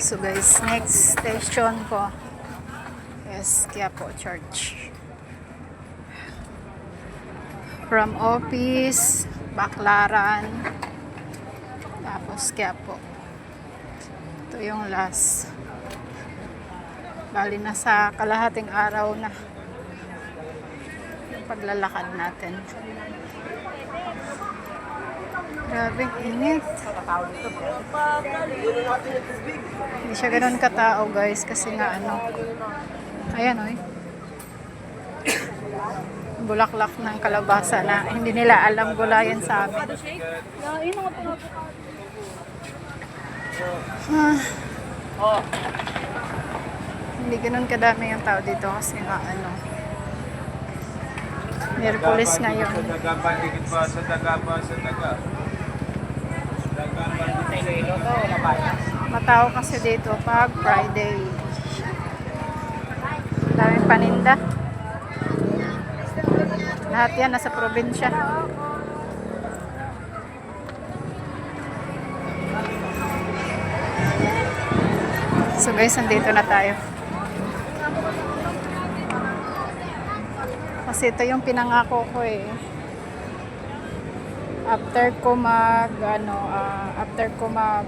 So guys, next station ko is Quiapo Church. From office, Baclaran, tapos Quiapo. Ito yung last. Bali na sa kalahating araw na yung paglalakad natin. Grabe, init. Hindi siya ganoon katao guys kasi nga ano. Ayan oy. Bulaklak ng kalabasa na hindi nila alam gulayan sa amin. Hindi ganoon kadami yung tao dito kasi nga ano. Miyerkules ngayon. Matao kasi dito pag Friday. Daming paninda. Lahat yan nasa probinsya. So guys, nandito na tayo. Kasi ito yung pinangako ko eh. After ko mag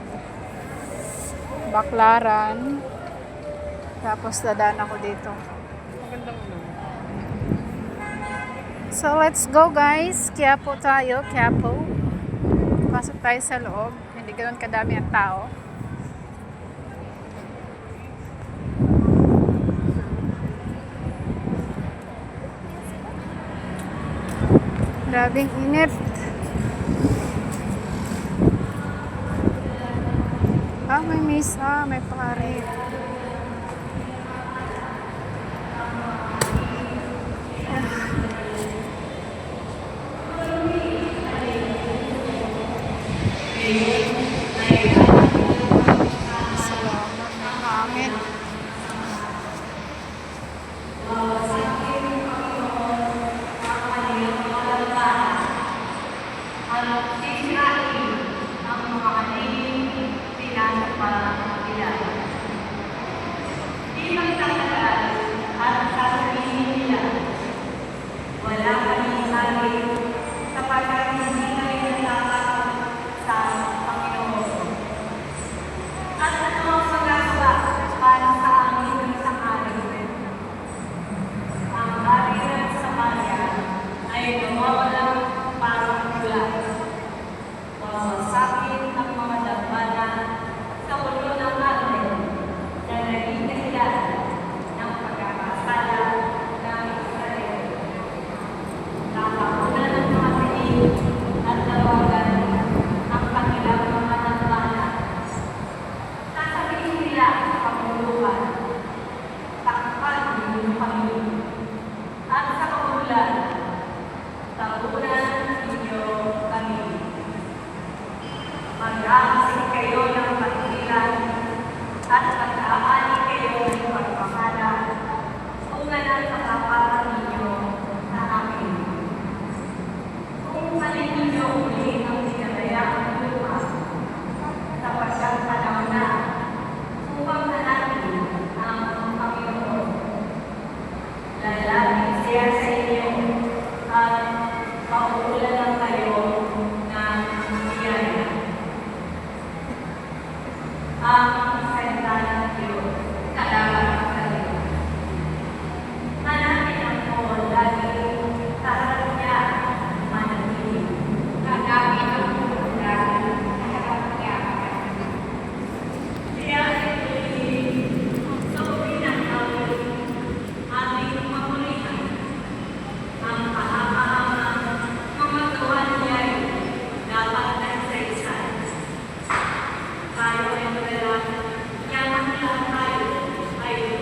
Baclaran, tapos dadaan ako dito. So let's go guys. Quiapo tayo, Quiapo. Pasok tayo sa loob. Hindi ganoon kadami ang tao. Grabing init. May misa, may pare. Salamat, may hangin. Mag-aasik kayo ng pagkilan at mag-aali kayo ng pagpapala tunay ng katapatan ninyo sa amin. Kung alin ninyo uli ang pinadayaan ng lupa sapagkat panahon na upang na natin ang Panginoon. Lalapit siya sa inyo at pauulan lang kayo ng biyaya. Ang salita ng Diyos, salamat sa Diyos. Hanapin ako lagi sa harap niya manatili. Hanapin ako lagi sa harap niya manatili. Siya ay sa ulinan namin ating mamulihan. Ang kahanga-hanga mga gawa niya ay dapat nagsaysayan. Tayo ay yan ang lahat tayo ay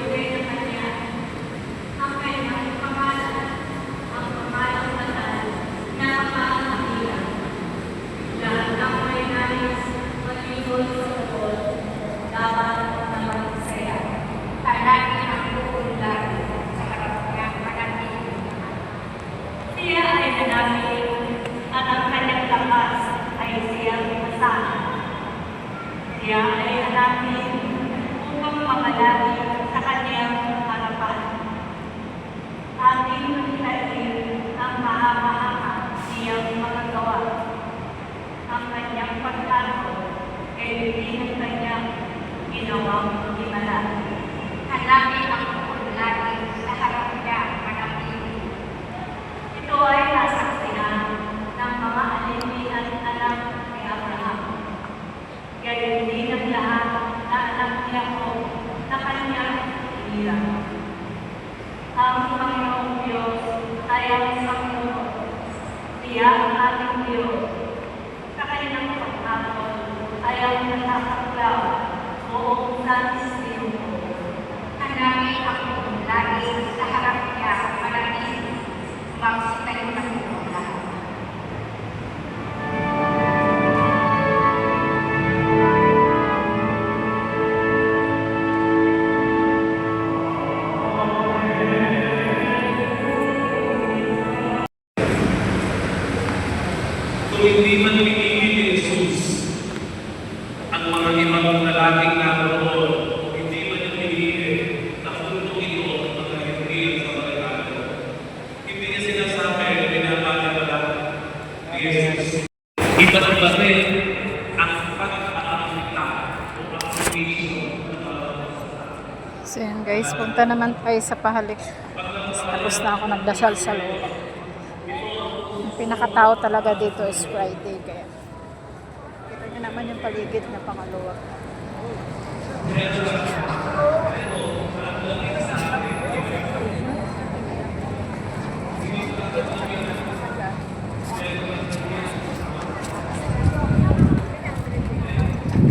Siya ay hanapin upang makalagi sa kanyang harapan. Ating mahihain ang mahama-hama niyang mga gawa. Ang kanyang pagkato ay hindi ng kanyang ginawang himala. Hanapin ang bukod lagi sa harap niya manapili. Ito ay nasaksihan ng mga alipin at anak ni Abraham. Gayon din ang lahat na anak niya ko na kanyang inilang. Ang Panginoong Diyos ay ang Panginoon. Siya ang ating Diyos. Sa kanyang pagkakon ay ang natasaklaw buong sanlibutan. Hanapin ako lagi sa harap niya manatili magsitayo ng buong lahat. Kung hindi man pinili ni Jesus ang mga limang lalaking naroon, kung hindi man yung pinili na puntong ito ang mga hinihil sa mga lalaki, hindi niya sinasabi na pinapaniwala ni Jesus. Iba-iba rin ang pag-aamita o application ng mga So yun guys, punta naman tayo sa pahalik. Tapos na ako nagdasal sa loob. Ang pinakatao talaga dito is Friday. Kaya kita nyo naman yung paligid na pangaluwag.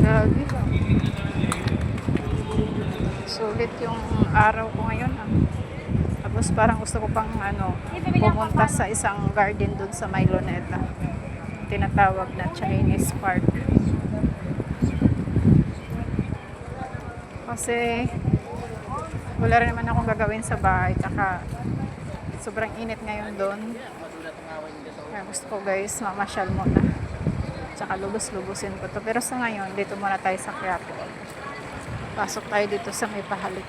Grabe. Sulit yung araw ko ngayon. Tapos parang gusto ko pang pumunta sa isang garden dun sa May Luneta. Tinatawag na Chinese Park. Kasi wala rin naman akong gagawin sa bahay. Tsaka sobrang init ngayon doon. Kaya gusto ko guys, mamasyal muna. Tsaka lubos-lubusin ko to. Pero sa ngayon, dito muna tayo sa Quiapo. Pasok tayo dito sa may pahalik.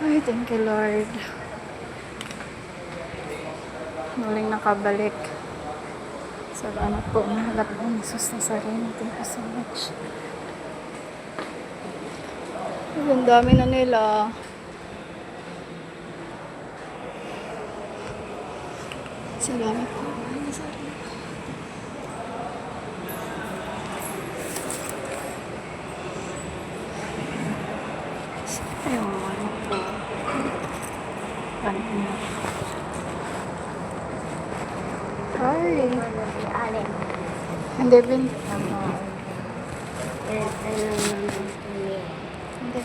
Ay, thank you Lord. Muling nakabalik. Salamat po. Mahalap po. Jesus na sarili. Thank you so much. Ang dami na nila. Salamat po. Ayun, ano po. Ano na. Hi. Hindi, Ben. Hindi.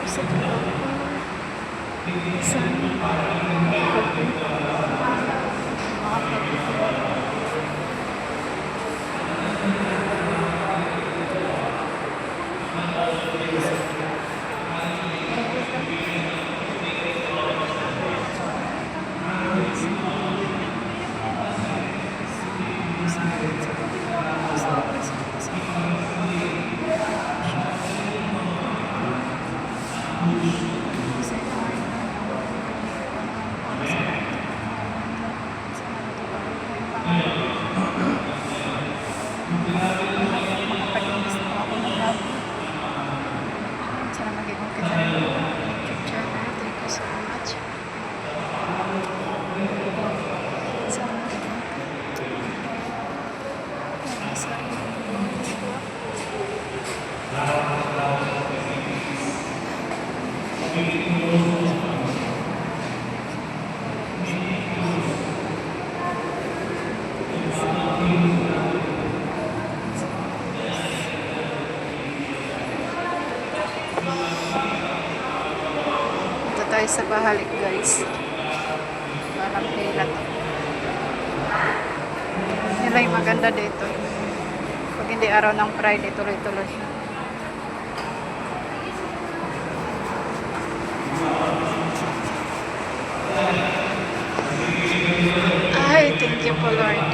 Sa sa bahalik guys. Parang pila to. Yun lang yung maganda dito. Pag hindi araw ng Friday, tuloy-tuloy. Ay, thank you po Lord.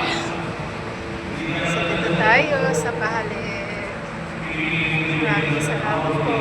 So, dito tayo sa bahalik. Maraming salamat po.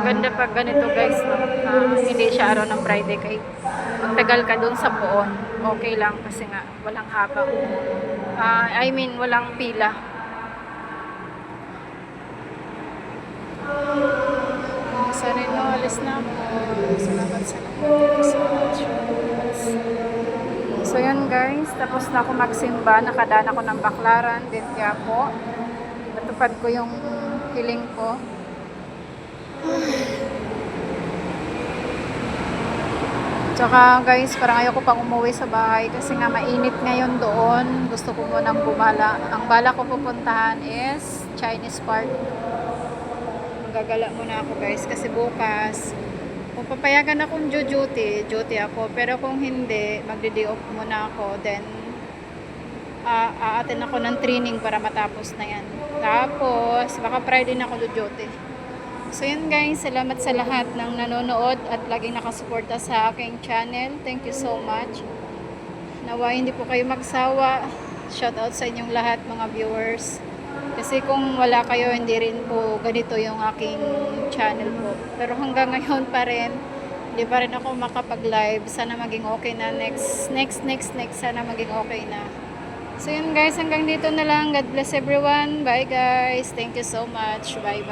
Maganda pag ganito guys, no? Hindi siya araw ng Friday kay magtagal ka dun sa poon. Okay lang kasi nga walang habang. Walang pila. Sorry no, alis na ako. Salamat. Thank you so much. So yun guys, tapos na ako magsimba. Nakadaan ako ng Baklaran, din kaya po. Natupad ko yung hiling ko. Tsaka guys, parang ayoko pang umuwi sa bahay kasi nga mainit ngayon doon. Gusto ko munang bumala. Ang bala ko pupuntahan is Chinese Park. Magagala muna ako guys kasi bukas kung papayagan akong duty ako. Pero kung hindi, magdi-day off muna ako. Then, aatin ako ng training para matapos na yan. Tapos, baka Friday na ako duty. So yun guys, salamat sa lahat ng nanonood at laging nakasuporta sa aking channel. Thank you so much. Nawa hindi po kayo magsawa. Shout out sa inyong lahat mga viewers. Kasi kung wala kayo, hindi rin po ganito yung aking channel po. Pero hanggang ngayon pa rin, hindi pa rin ako makapag-live. Sana maging okay na next. Sana maging okay na. So yun guys, hanggang dito na lang. God bless everyone. Bye guys. Thank you so much. Bye.